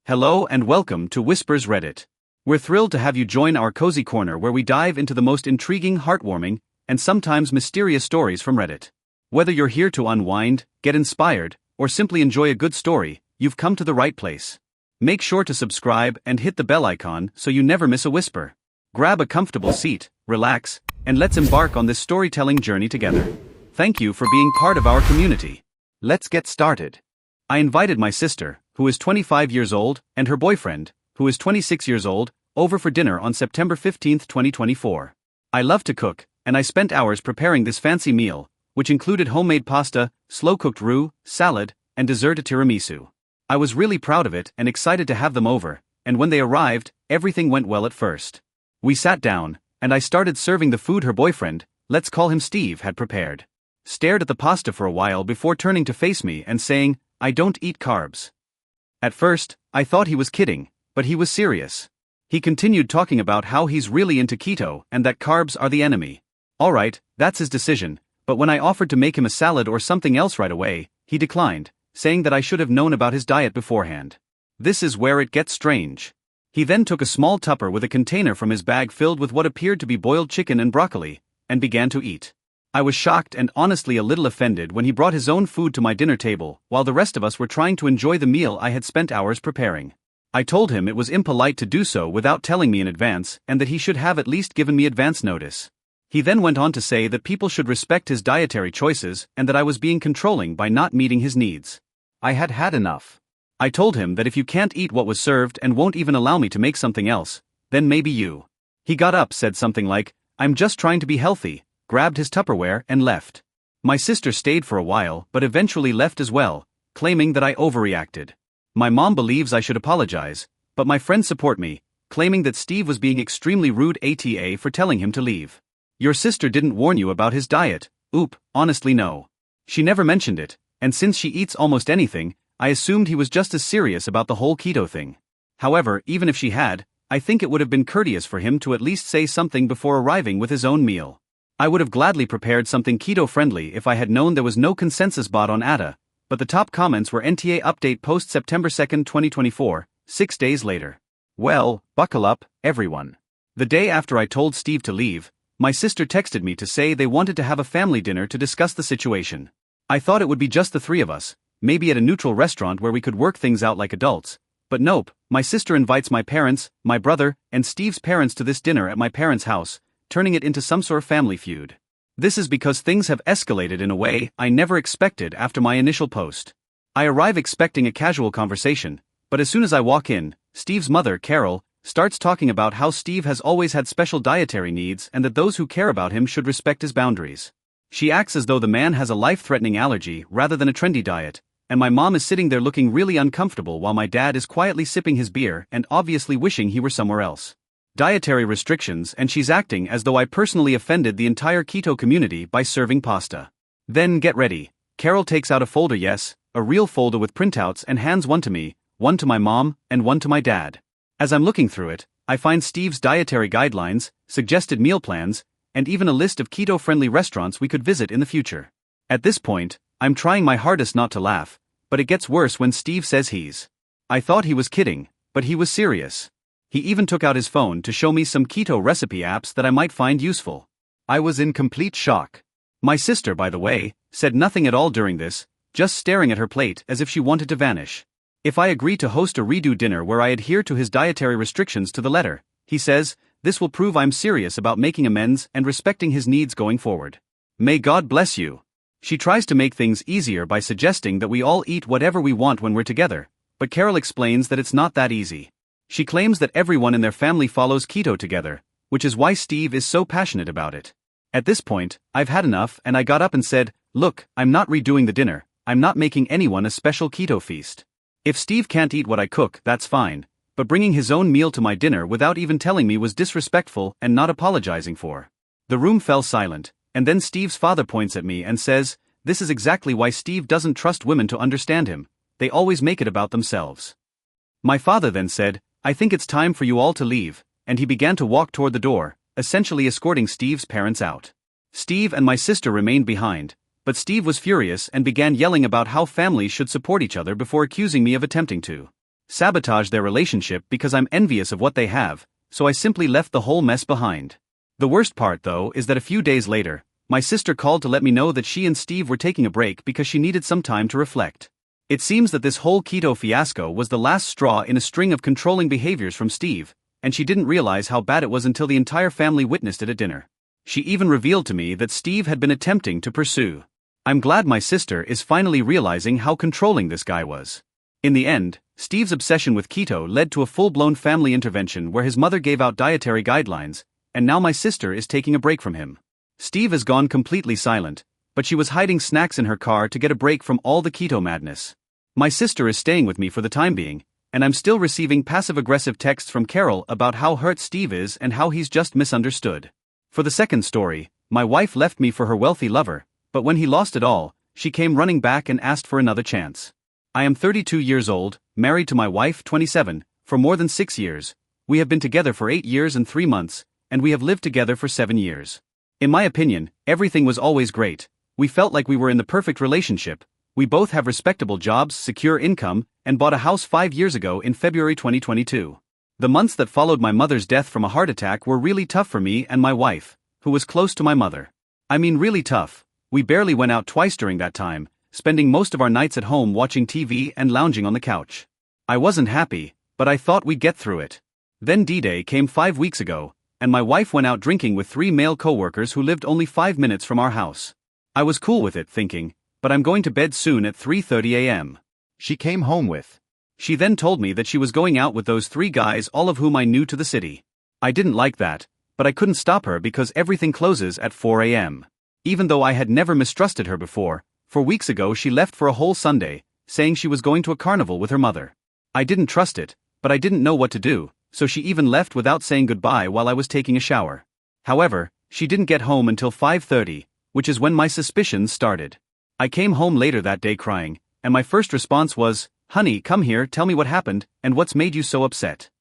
Hello and welcome to Whispers Reddit. We're thrilled to have you join our cozy corner where we dive into the most intriguing, heartwarming, and sometimes mysterious stories from Reddit. Whether you're here to unwind, get inspired, or simply enjoy a good story, you've come to the right place. Make sure to subscribe and hit the bell icon so you never miss a whisper. Grab a comfortable seat, relax, and let's embark on this storytelling journey together. Thank you for being part of our community. Let's get started. I invited my sister, who is 25 years old, and her boyfriend, who is 26 years old, over for dinner on September 15, 2024. I love to cook, and I spent hours preparing this fancy meal, which included homemade pasta, slow-cooked roux, salad, and dessert tiramisu. I was really proud of it and excited to have them over, and when they arrived, everything went well at first. We sat down, and I started serving the food her boyfriend, let's call him Steve, had prepared. Stared at the pasta for a while before turning to face me and saying, "I don't eat carbs." At first, I thought he was kidding, but he was serious. He continued talking about how he's really into keto and that carbs are the enemy. Alright, that's his decision, but when I offered to make him a salad or something else right away, he declined, saying that I should have known about his diet beforehand. This is where it gets strange. He then took a small tupper with a container from his bag filled with what appeared to be boiled chicken and broccoli, and began to eat. I was shocked and honestly a little offended when he brought his own food to my dinner table, while the rest of us were trying to enjoy the meal I had spent hours preparing. I told him it was impolite to do so without telling me in advance and that he should have at least given me advance notice. He then went on to say that people should respect his dietary choices and that I was being controlling by not meeting his needs. I had had enough. I told him that if you can't eat what was served and won't even allow me to make something else, then maybe you. He got up, said something like, "I'm just trying to be healthy," grabbed his Tupperware and left. My sister stayed for a while but eventually left as well, claiming that I overreacted. My mom believes I should apologize, but my friends support me, claiming that Steve was being extremely rude for telling him to leave. Your sister didn't warn you about his diet? Oop, honestly no. She never mentioned it, and since she eats almost anything, I assumed he was just as serious about the whole keto thing. However, even if she had, I think it would have been courteous for him to at least say something before arriving with his own meal. I would have gladly prepared something keto-friendly if I had known there was no consensus bot on ATA, but the top comments were NTA update post September 2, 2024, 6 days later. Well, buckle up, everyone. The day after I told Steve to leave, my sister texted me to say they wanted to have a family dinner to discuss the situation. I thought it would be just the three of us, maybe at a neutral restaurant where we could work things out like adults, but nope, my sister invites my parents, my brother, and Steve's parents to this dinner at my parents' house, turning it into some sort of family feud. This is because things have escalated in a way I never expected after my initial post. I arrive expecting a casual conversation, but as soon as I walk in, Steve's mother, Carol, starts talking about how Steve has always had special dietary needs and that those who care about him should respect his boundaries. She acts as though the man has a life-threatening allergy rather than a trendy diet, and my mom is sitting there looking really uncomfortable while my dad is quietly sipping his beer and obviously wishing he were somewhere else. Dietary restrictions, and she's acting as though I personally offended the entire keto community by serving pasta. Then get ready. Carol takes out a folder, yes, a real folder with printouts, and hands one to me, one to my mom, and one to my dad. As I'm looking through it, I find Steve's dietary guidelines, suggested meal plans, and even a list of keto-friendly restaurants we could visit in the future. At this point, I'm trying my hardest not to laugh, but it gets worse when Steve says I thought he was kidding, but he was serious. He even took out his phone to show me some keto recipe apps that I might find useful. I was in complete shock. My sister, by the way, said nothing at all during this, just staring at her plate as if she wanted to vanish. If I agree to host a redo dinner where I adhere to his dietary restrictions to the letter, he says, this will prove I'm serious about making amends and respecting his needs going forward. May God bless you. She tries to make things easier by suggesting that we all eat whatever we want when we're together, but Carol explains that it's not that easy. She claims that everyone in their family follows keto together, which is why Steve is so passionate about it. At this point, I've had enough and I got up and said, look, I'm not redoing the dinner, I'm not making anyone a special keto feast. If Steve can't eat what I cook, that's fine, but bringing his own meal to my dinner without even telling me was disrespectful and not apologizing for. The room fell silent, and then Steve's father points at me and says, this is exactly why Steve doesn't trust women to understand him, they always make it about themselves. My father then said, I think it's time for you all to leave, and he began to walk toward the door, essentially escorting Steve's parents out. Steve and my sister remained behind, but Steve was furious and began yelling about how families should support each other before accusing me of attempting to sabotage their relationship because I'm envious of what they have, so I simply left the whole mess behind. The worst part, though, is that a few days later, my sister called to let me know that she and Steve were taking a break because she needed some time to reflect. It seems that this whole keto fiasco was the last straw in a string of controlling behaviors from Steve, and she didn't realize how bad it was until the entire family witnessed it at dinner. She even revealed to me that Steve had been attempting to pursue. I'm glad my sister is finally realizing how controlling this guy was. In the end, Steve's obsession with keto led to a full-blown family intervention where his mother gave out dietary guidelines, and now my sister is taking a break from him. Steve has gone completely silent, but she was hiding snacks in her car to get a break from all the keto madness. My sister is staying with me for the time being, and I'm still receiving passive-aggressive texts from Carol about how hurt Steve is and how he's just misunderstood. For the second story, my wife left me for her wealthy lover, but when he lost it all, she came running back and asked for another chance. I am 32 years old, married to my wife, 27, for more than 6 years. We have been together for 8 years and 3 months, and we have lived together for 7 years. In my opinion, everything was always great. We felt like we were in the perfect relationship. We both have respectable jobs, secure income, and bought a house 5 years ago in February 2022. The months that followed my mother's death from a heart attack were really tough for me and my wife, who was close to my mother. I mean really tough. We barely went out twice during that time, spending most of our nights at home watching TV and lounging on the couch. I wasn't happy, but I thought we'd get through it. Then D-Day came 5 weeks ago, and my wife went out drinking with 3 male co-workers who lived only 5 minutes from our house. I was cool with it, thinking, but I'm going to bed soon at 3:30 a.m. She came home with. She then told me that she was going out with those 3 guys, all of whom I knew to the city. I didn't like that, but I couldn't stop her because everything closes at 4 a.m. Even though I had never mistrusted her before, 4 weeks ago she left for a whole Sunday, saying she was going to a carnival with her mother. I didn't trust it, but I didn't know what to do, so she even left without saying goodbye while I was taking a shower. However, she didn't get home until 5:30, which is when my suspicions started. I came home later that day crying, and my first response was, "Honey, come here, tell me what happened, and what's made you so upset."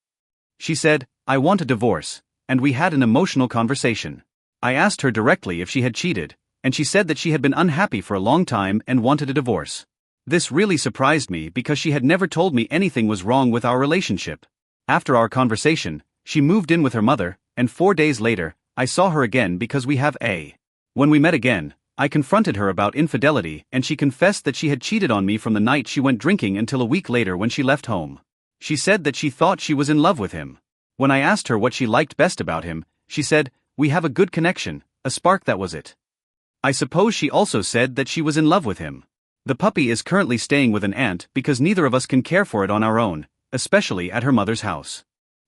She said, "I want a divorce," and we had an emotional conversation. I asked her directly if she had cheated, and she said that she had been unhappy for a long time and wanted a divorce. This really surprised me because she had never told me anything was wrong with our relationship. After our conversation, she moved in with her mother, and 4 days later, I saw her again because we have a. When we met again, I confronted her about infidelity and she confessed that she had cheated on me from the night she went drinking until a week later when she left home. She said that she thought she was in love with him. When I asked her what she liked best about him, she said, "We have a good connection, a spark, that was it." I suppose she also said that she was in love with him. The puppy is currently staying with an aunt because neither of us can care for it on our own, especially at her mother's house.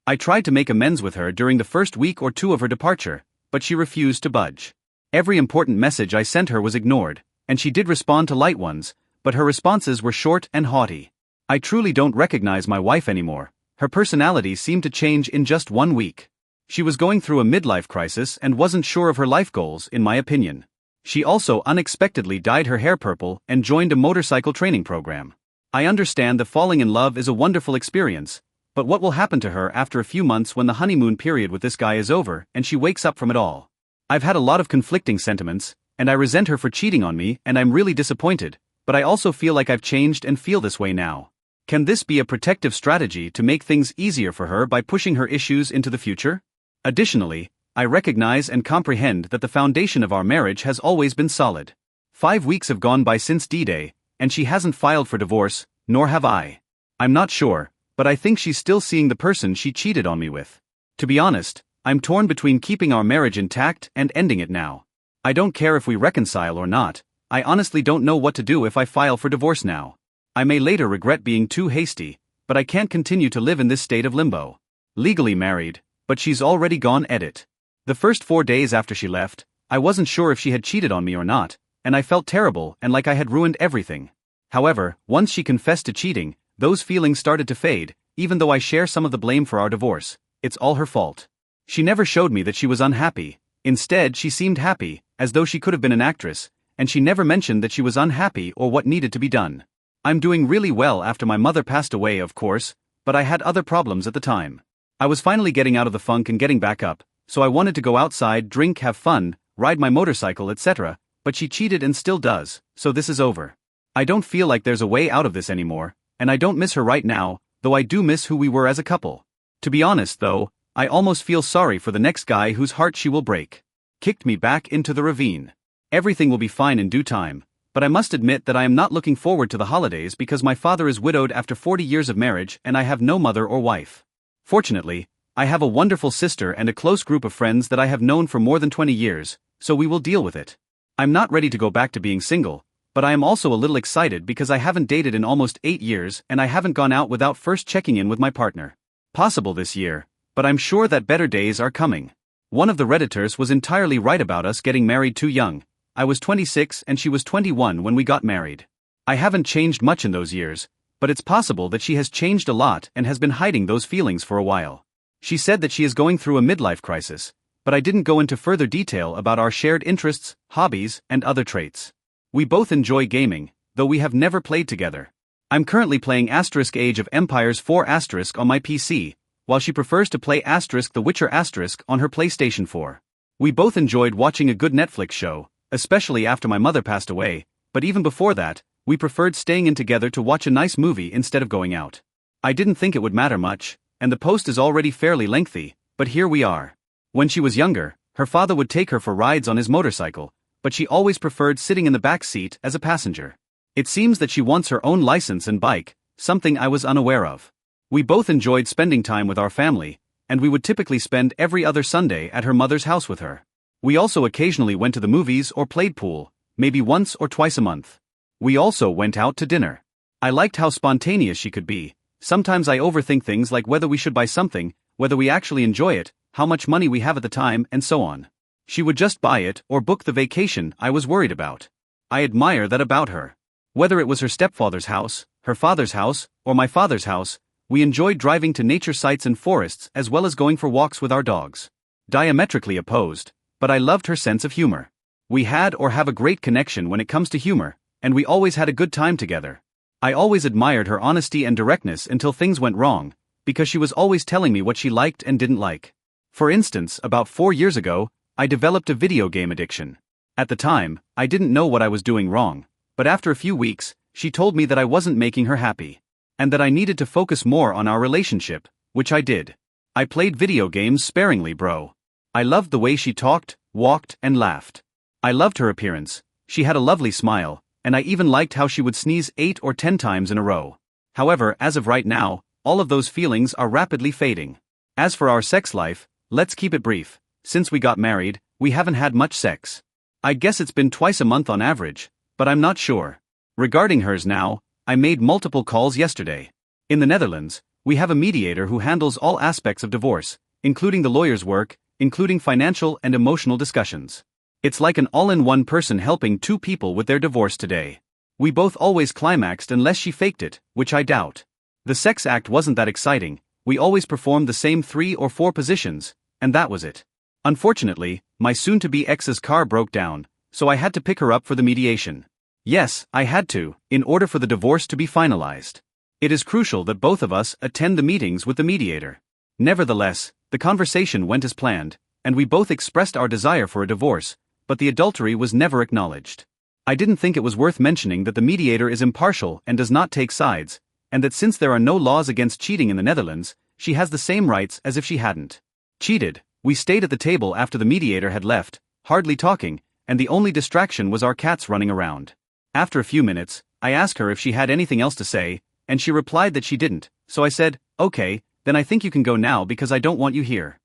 I tried to make amends with her during the first week or 2 of her departure, but she refused to budge. Every important message I sent her was ignored, and she did respond to light ones, but her responses were short and haughty. I truly don't recognize my wife anymore. Her personality seemed to change in just 1 week. She was going through a midlife crisis and wasn't sure of her life goals, in my opinion. She also unexpectedly dyed her hair purple and joined a motorcycle training program. I understand that falling in love is a wonderful experience, but what will happen to her after a few months when the honeymoon period with this guy is over and she wakes up from it all? I've had a lot of conflicting sentiments, and I resent her for cheating on me, and I'm really disappointed, but I also feel like I've changed and feel this way now. Can this be a protective strategy to make things easier for her by pushing her issues into the future? Additionally, I recognize and comprehend that the foundation of our marriage has always been solid. 5 weeks have gone by since D-Day, and she hasn't filed for divorce, nor have I. I'm not sure, but I think she's still seeing the person she cheated on me with. To be honest, I'm torn between keeping our marriage intact and ending it now. I don't care if we reconcile or not. I honestly don't know what to do if I file for divorce now. I may later regret being too hasty, but I can't continue to live in this state of limbo. Legally married, but she's already gone edit. The first 4 days after she left, I wasn't sure if she had cheated on me or not, and I felt terrible and like I had ruined everything. However, once she confessed to cheating, those feelings started to fade, even though I share some of the blame for our divorce. It's all her fault. She never showed me that she was unhappy. Instead, she seemed happy, as though she could have been an actress, and she never mentioned that she was unhappy or what needed to be done. I'm doing really well after my mother passed away, of course, but I had other problems at the time. I was finally getting out of the funk and getting back up, so I wanted to go outside, drink, have fun, ride my motorcycle, etc., but she cheated and still does, so this is over. I don't feel like there's a way out of this anymore, and I don't miss her right now, though I do miss who we were as a couple. To be honest though, I almost feel sorry for the next guy whose heart she will break. Kicked me back into the ravine. Everything will be fine in due time, but I must admit that I am not looking forward to the holidays because my father is widowed after 40 years of marriage and I have no mother or wife. Fortunately, I have a wonderful sister and a close group of friends that I have known for more than 20 years, so we will deal with it. I'm not ready to go back to being single, but I am also a little excited because I haven't dated in almost 8 years and I haven't gone out without first checking in with my partner. Possible this year, but I'm sure that better days are coming. One of the Redditors was entirely right about us getting married too young. I was 26 and she was 21 when we got married. I haven't changed much in those years, but it's possible that she has changed a lot and has been hiding those feelings for a while. She said that she is going through a midlife crisis, but I didn't go into further detail about our shared interests, hobbies, and other traits. We both enjoy gaming, though we have never played together. I'm currently playing Age of Empires 4 on my PC, while she prefers to play The Witcher on her PlayStation 4. We both enjoyed watching a good Netflix show, especially after my mother passed away, but even before that, we preferred staying in together to watch a nice movie instead of going out. I didn't think it would matter much, and the post is already fairly lengthy, but here we are. When she was younger, her father would take her for rides on his motorcycle, but she always preferred sitting in the back seat as a passenger. It seems that she wants her own license and bike, something I was unaware of. We both enjoyed spending time with our family, and we would typically spend every other Sunday at her mother's house with her. We also occasionally went to the movies or played pool, maybe once or twice a month. We also went out to dinner. I liked how spontaneous she could be. Sometimes I overthink things like whether we should buy something, whether we actually enjoy it, how much money we have at the time, and so on. She would just buy it or book the vacation I was worried about. I admire that about her. Whether it was her stepfather's house, her father's house, or my father's house, we enjoyed driving to nature sites and forests as well as going for walks with our dogs. Diametrically opposed, but I loved her sense of humor. We had or have a great connection when it comes to humor, and we always had a good time together. I always admired her honesty and directness until things went wrong, because she was always telling me what she liked and didn't like. For instance, about 4 years ago, I developed a video game addiction. At the time, I didn't know what I was doing wrong, but after a few weeks, she told me that I wasn't making her happy, and that I needed to focus more on our relationship, which I did. I played video games sparingly, bro. I loved the way she talked, walked, and laughed. I loved her appearance. She had a lovely smile, and I even liked how she would sneeze 8 or 10 times in a row. However, as of right now, all of those feelings are rapidly fading. As for our sex life, let's keep it brief. Since we got married, we haven't had much sex. I guess it's been twice a month on average, but I'm not sure. Regarding hers now, I made multiple calls yesterday. In the Netherlands, we have a mediator who handles all aspects of divorce, including the lawyer's work, including financial and emotional discussions. It's like an all-in-one person helping 2 people with their divorce today. We both always climaxed unless she faked it, which I doubt. The sex act wasn't that exciting. We always performed the same 3 or 4 positions, and that was it. Unfortunately, my soon-to-be ex's car broke down, so I had to pick her up for the mediation. Yes, I had to, in order for the divorce to be finalized. It is crucial that both of us attend the meetings with the mediator. Nevertheless, the conversation went as planned, and we both expressed our desire for a divorce, but the adultery was never acknowledged. I didn't think it was worth mentioning that the mediator is impartial and does not take sides, and that since there are no laws against cheating in the Netherlands, she has the same rights as if she hadn't cheated. We stayed at the table after the mediator had left, hardly talking, and the only distraction was our cats running around. After a few minutes, I asked her if she had anything else to say, and she replied that she didn't, so I said, "Okay, then I think you can go now because I don't want you here."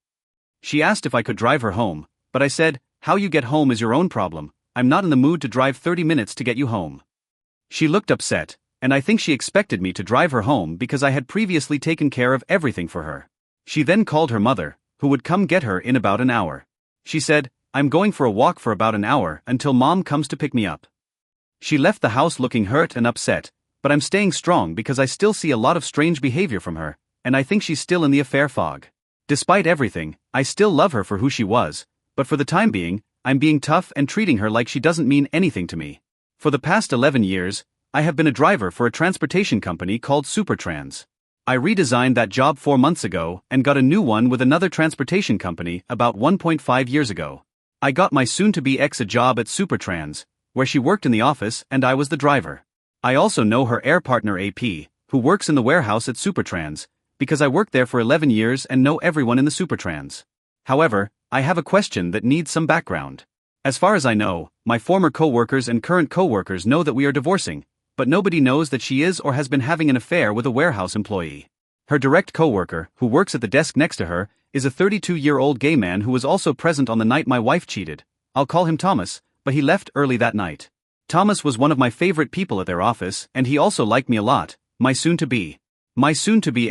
She asked if I could drive her home, but I said, "How you get home is your own problem. I'm not in the mood to drive 30 minutes to get you home." She looked upset, and I think she expected me to drive her home because I had previously taken care of everything for her. She then called her mother, who would come get her in about an hour. She said, "I'm going for a walk for about an hour until mom comes to pick me up." She left the house looking hurt and upset, but I'm staying strong because I still see a lot of strange behavior from her, and I think she's still in the affair fog. Despite everything, I still love her for who she was, but for the time being, I'm being tough and treating her like she doesn't mean anything to me. For the past 11 years, I have been a driver for a transportation company called Supertrans. I redesigned that job 4 months ago and got a new one with another transportation company about 1.5 years ago. I got my soon-to-be ex a job at Supertrans, where she worked in the office and I was the driver. I also know her air partner AP, who works in the warehouse at Supertrans, because I worked there for 11 years and know everyone in the Supertrans. However, I have a question that needs some background. As far as I know, my former co-workers and current co-workers know that we are divorcing, but nobody knows that she is or has been having an affair with a warehouse employee. Her direct co-worker, who works at the desk next to her, is a 32-year-old gay man who was also present on the night my wife cheated. I'll call him Thomas, but he left early that night. Thomas was one of my favorite people at their office, and he also liked me a lot. My soon-to-be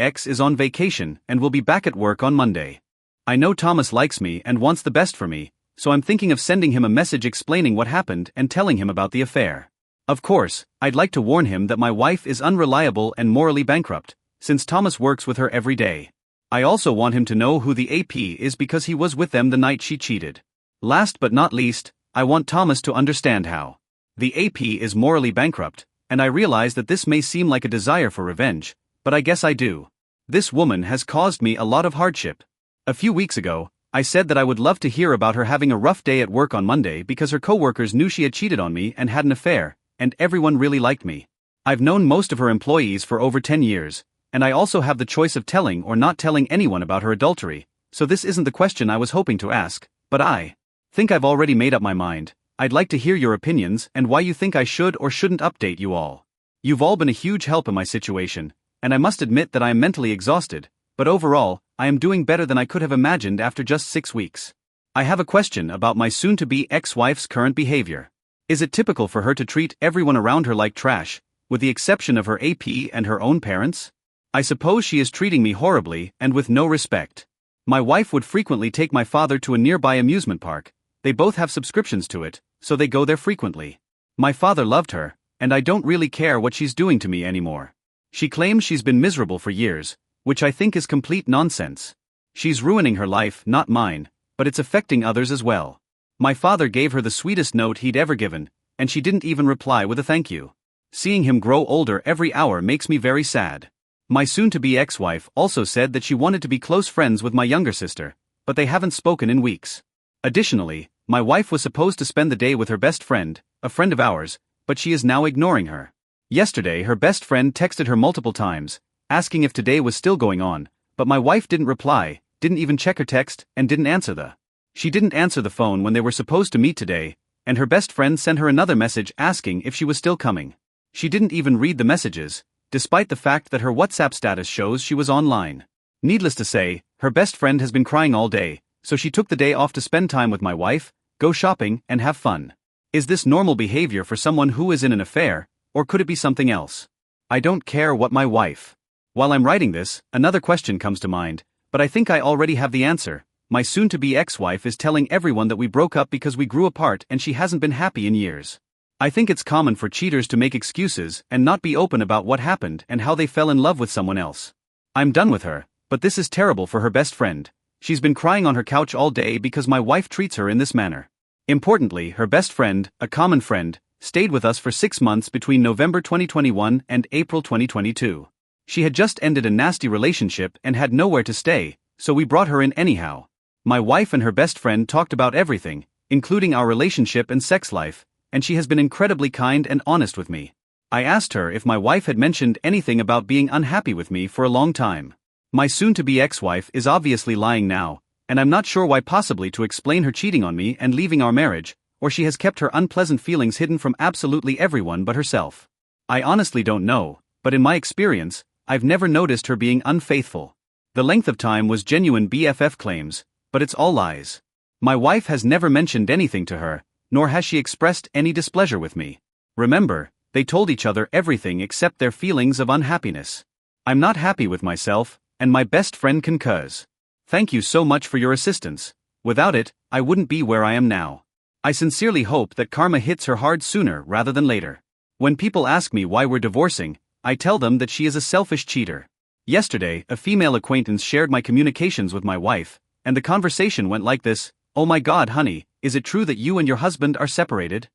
ex is on vacation and will be back at work on Monday. I know Thomas likes me and wants the best for me, so I'm thinking of sending him a message explaining what happened and telling him about the affair. Of course, I'd like to warn him that my wife is unreliable and morally bankrupt, since Thomas works with her every day. I also want him to know who the AP is because he was with them the night she cheated. Last but not least, I want Thomas to understand how the AP is morally bankrupt, and I realize that this may seem like a desire for revenge, but I guess I do. This woman has caused me a lot of hardship. A few weeks ago, I said that I would love to hear about her having a rough day at work on Monday because her coworkers knew she had cheated on me and had an affair, and everyone really liked me. I've known most of her employees for over 10 years, and I also have the choice of telling or not telling anyone about her adultery, so this isn't the question I was hoping to ask, but I think I've already made up my mind. I'd like to hear your opinions and why you think I should or shouldn't update you all. You've all been a huge help in my situation, and I must admit that I am mentally exhausted, but overall, I am doing better than I could have imagined after just 6 weeks. I have a question about my soon-to-be ex-wife's current behavior. Is it typical for her to treat everyone around her like trash, with the exception of her AP and her own parents? I suppose she is treating me horribly and with no respect. My wife would frequently take my father to a nearby amusement park. They both have subscriptions to it, so they go there frequently. My father loved her, and I don't really care what she's doing to me anymore. She claims she's been miserable for years, which I think is complete nonsense. She's ruining her life, not mine, but it's affecting others as well. My father gave her the sweetest note he'd ever given, and she didn't even reply with a thank you. Seeing him grow older every hour makes me very sad. My soon-to-be ex-wife also said that she wanted to be close friends with my younger sister, but they haven't spoken in weeks. Additionally, my wife was supposed to spend the day with her best friend, a friend of ours, but she is now ignoring her. Yesterday her best friend texted her multiple times, asking if today was still going on, but my wife didn't reply, didn't even check her text, and didn't answer She didn't answer the phone when they were supposed to meet today, and her best friend sent her another message asking if she was still coming. She didn't even read the messages, despite the fact that her WhatsApp status shows she was online. Needless to say, her best friend has been crying all day, so she took the day off to spend time with my wife, go shopping, and have fun. Is this normal behavior for someone who is in an affair, or could it be something else? I don't care what my wife. While I'm writing this, another question comes to mind, but I think I already have the answer. My soon-to-be ex-wife is telling everyone that we broke up because we grew apart and she hasn't been happy in years. I think it's common for cheaters to make excuses and not be open about what happened and how they fell in love with someone else. I'm done with her, but this is terrible for her best friend. She's been crying on her couch all day because my wife treats her in this manner. Importantly, her best friend, a common friend, stayed with us for 6 months between November 2021 and April 2022. She had just ended a nasty relationship and had nowhere to stay, so we brought her in anyhow. My wife and her best friend talked about everything, including our relationship and sex life, and she has been incredibly kind and honest with me. I asked her if my wife had mentioned anything about being unhappy with me for a long time. My soon-to-be ex-wife is obviously lying now, and I'm not sure why, possibly to explain her cheating on me and leaving our marriage, or she has kept her unpleasant feelings hidden from absolutely everyone but herself. I honestly don't know, but in my experience, I've never noticed her being unfaithful. The length of time was genuine BFF claims, but it's all lies. My wife has never mentioned anything to her, nor has she expressed any displeasure with me. Remember, they told each other everything except their feelings of unhappiness. I'm not happy with myself, and my best friend concurs. Thank you so much for your assistance. Without it, I wouldn't be where I am now. I sincerely hope that karma hits her hard sooner rather than later. When people ask me why we're divorcing, I tell them that she is a selfish cheater. Yesterday, a female acquaintance shared my communications with my wife, and the conversation went like this: "Oh my God, honey, is it true that you and your husband are separated?"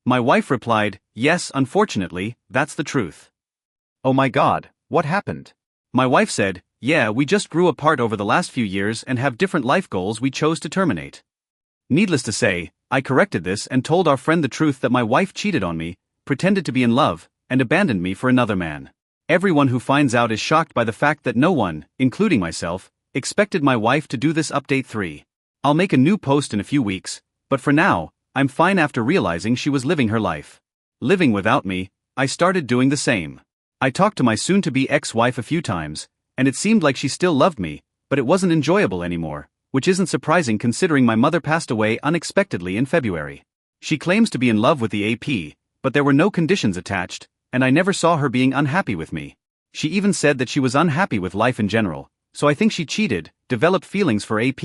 My wife replied, "Yes, unfortunately, that's the truth." "Oh my God, what happened?" My wife said, "Yeah, we just grew apart over the last few years and have different life goals we chose to terminate." Needless to say, I corrected this and told our friend the truth that my wife cheated on me, pretended to be in love, and abandoned me for another man. Everyone who finds out is shocked by the fact that no one, including myself, expected my wife to do this update 3. I'll make a new post in a few weeks, but for now, I'm fine after realizing she was living her life. Living without me, I started doing the same. I talked to my soon-to-be ex-wife a few times, and it seemed like she still loved me, but it wasn't enjoyable anymore, which isn't surprising considering my mother passed away unexpectedly in February. She claims to be in love with the AP, but there were no conditions attached, and I never saw her being unhappy with me. She even said that she was unhappy with life in general, so I think she cheated, developed feelings for AP,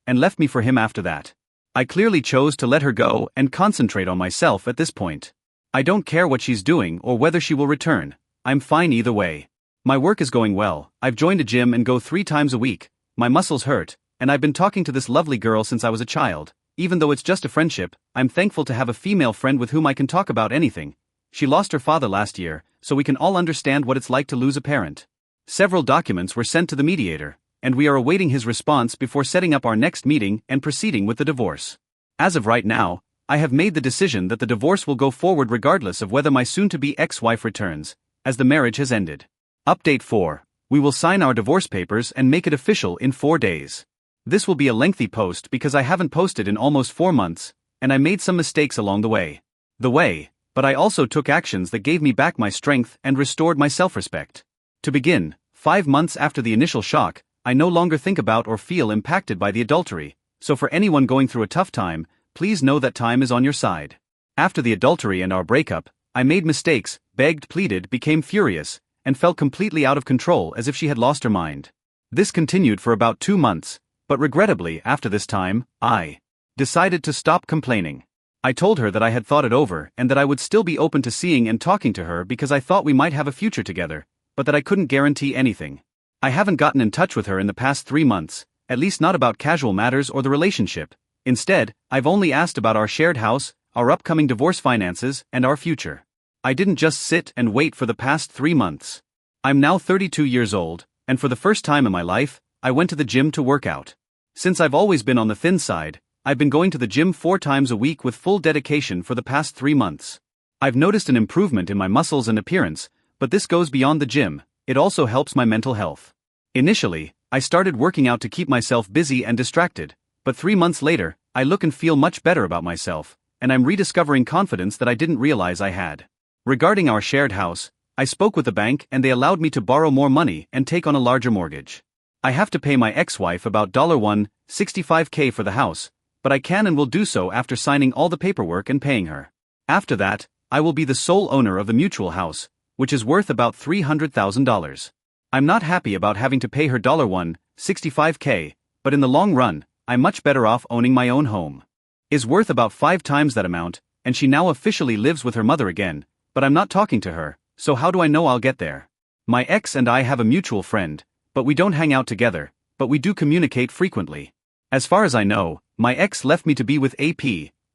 and left me for him after that. I clearly chose to let her go and concentrate on myself at this point. I don't care what she's doing or whether she will return, I'm fine either way. My work is going well, I've joined a gym and go 3 times a week, my muscles hurt, and I've been talking to this lovely girl since I was a child. Even though it's just a friendship, I'm thankful to have a female friend with whom I can talk about anything. She lost her father last year, so we can all understand what it's like to lose a parent. Several documents were sent to the mediator, and we are awaiting his response before setting up our next meeting and proceeding with the divorce. As of right now, I have made the decision that the divorce will go forward regardless of whether my soon-to-be ex-wife returns, as the marriage has ended. Update 4. We will sign our divorce papers and make it official in 4 days. This will be a lengthy post because I haven't posted in almost 4 months, and I made some mistakes along the way. But I also took actions that gave me back my strength and restored my self-respect. To begin, 5 months after the initial shock, I no longer think about or feel impacted by the adultery, so for anyone going through a tough time, please know that time is on your side. After the adultery and our breakup, I made mistakes, begged, pleaded, became furious, and felt completely out of control as if she had lost her mind. This continued for about 2 months. But regrettably, after this time, I decided to stop complaining. I told her that I had thought it over and that I would still be open to seeing and talking to her because I thought we might have a future together, but that I couldn't guarantee anything. I haven't gotten in touch with her in the past 3 months, at least not about casual matters or the relationship. Instead, I've only asked about our shared house, our upcoming divorce finances, and our future. I didn't just sit and wait for the past 3 months. I'm now 32 years old, and for the first time in my life, I went to the gym to work out. Since I've always been on the thin side, I've been going to the gym 4 times a week with full dedication for the past 3 months. I've noticed an improvement in my muscles and appearance, but this goes beyond the gym, it also helps my mental health. Initially, I started working out to keep myself busy and distracted, but 3 months later, I look and feel much better about myself, and I'm rediscovering confidence that I didn't realize I had. Regarding our shared house, I spoke with the bank and they allowed me to borrow more money and take on a larger mortgage. I have to pay my ex-wife about $165K for the house, but I can and will do so after signing all the paperwork and paying her. After that, I will be the sole owner of the mutual house, which is worth about $300,000. I'm not happy about having to pay her $165K, but in the long run, I'm much better off owning my own home. Is worth about 5 times that amount, and she now officially lives with her mother again, but I'm not talking to her, so how do I know I'll get there? My ex and I have a mutual friend, but we don't hang out together, but we do communicate frequently. As far as I know, my ex left me to be with AP,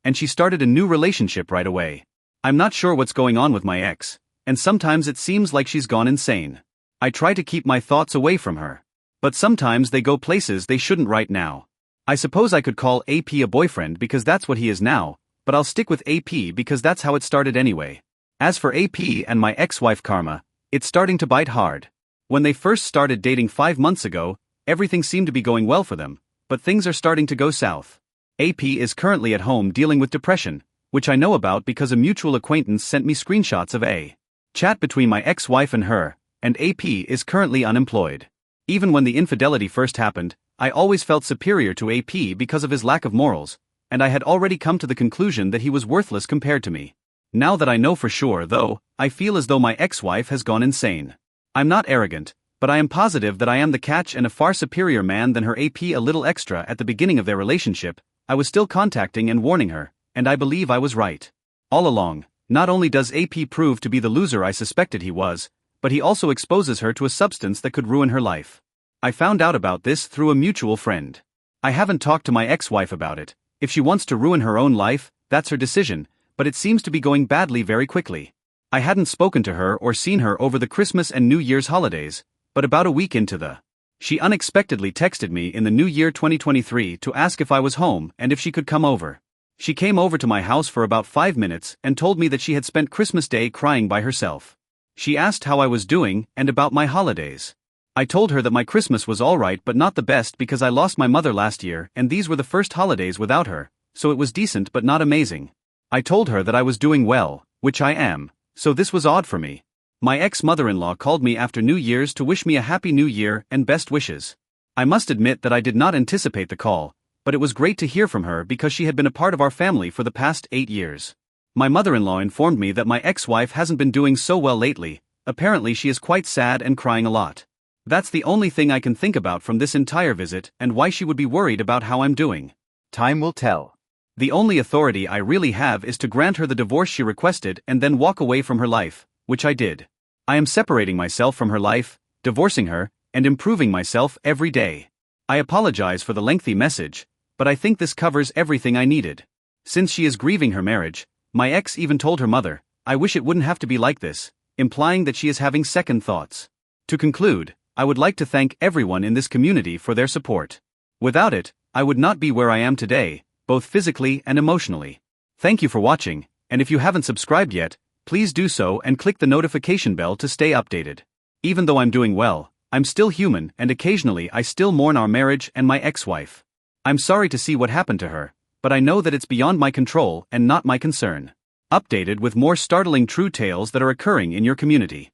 and she started a new relationship right away. I'm not sure what's going on with my ex, and sometimes it seems like she's gone insane. I try to keep my thoughts away from her, but sometimes they go places they shouldn't right now. I suppose I could call AP a boyfriend because that's what he is now, but I'll stick with AP because that's how it started anyway. As for AP and my ex-wife Karma, it's starting to bite hard. When they first started dating 5 months ago, everything seemed to be going well for them, but things are starting to go south. AP is currently at home dealing with depression, which I know about because a mutual acquaintance sent me screenshots of a chat between my ex-wife and her, and AP is currently unemployed. Even when the infidelity first happened, I always felt superior to AP because of his lack of morals, and I had already come to the conclusion that he was worthless compared to me. Now that I know for sure, though, I feel as though my ex-wife has gone insane. I'm not arrogant, but I am positive that I am the catch and a far superior man than her. AP a little extra at the beginning of their relationship, I was still contacting and warning her, and I believe I was right. All along, not only does AP prove to be the loser I suspected he was, but he also exposes her to a substance that could ruin her life. I found out about this through a mutual friend. I haven't talked to my ex-wife about it. If she wants to ruin her own life, that's her decision, but it seems to be going badly very quickly. I hadn't spoken to her or seen her over the Christmas and New Year's holidays, but about a week into she unexpectedly texted me in the new year 2023 to ask if I was home and if she could come over. She came over to my house for about 5 minutes and told me that she had spent Christmas Day crying by herself. She asked how I was doing and about my holidays. I told her that my Christmas was alright but not the best because I lost my mother last year and these were the first holidays without her, so it was decent but not amazing. I told her that I was doing well, which I am, so this was odd for me. My ex-mother-in-law called me after New Year's to wish me a happy new year and best wishes. I must admit that I did not anticipate the call, but it was great to hear from her because she had been a part of our family for the past 8 years. My mother-in-law informed me that my ex-wife hasn't been doing so well lately. Apparently she is quite sad and crying a lot. That's the only thing I can think about from this entire visit and why she would be worried about how I'm doing. Time will tell. The only authority I really have is to grant her the divorce she requested and then walk away from her life, which I did. I am separating myself from her life, divorcing her, and improving myself every day. I apologize for the lengthy message, but I think this covers everything I needed. Since she is grieving her marriage, my ex even told her mother, "I wish it wouldn't have to be like this," implying that she is having second thoughts. To conclude, I would like to thank everyone in this community for their support. Without it, I would not be where I am today, both physically and emotionally. Thank you for watching, and if you haven't subscribed yet, please do so and click the notification bell to stay updated. Even though I'm doing well, I'm still human and occasionally I still mourn our marriage and my ex-wife. I'm sorry to see what happened to her, but I know that it's beyond my control and not my concern. Updated with more startling true tales that are occurring in your community.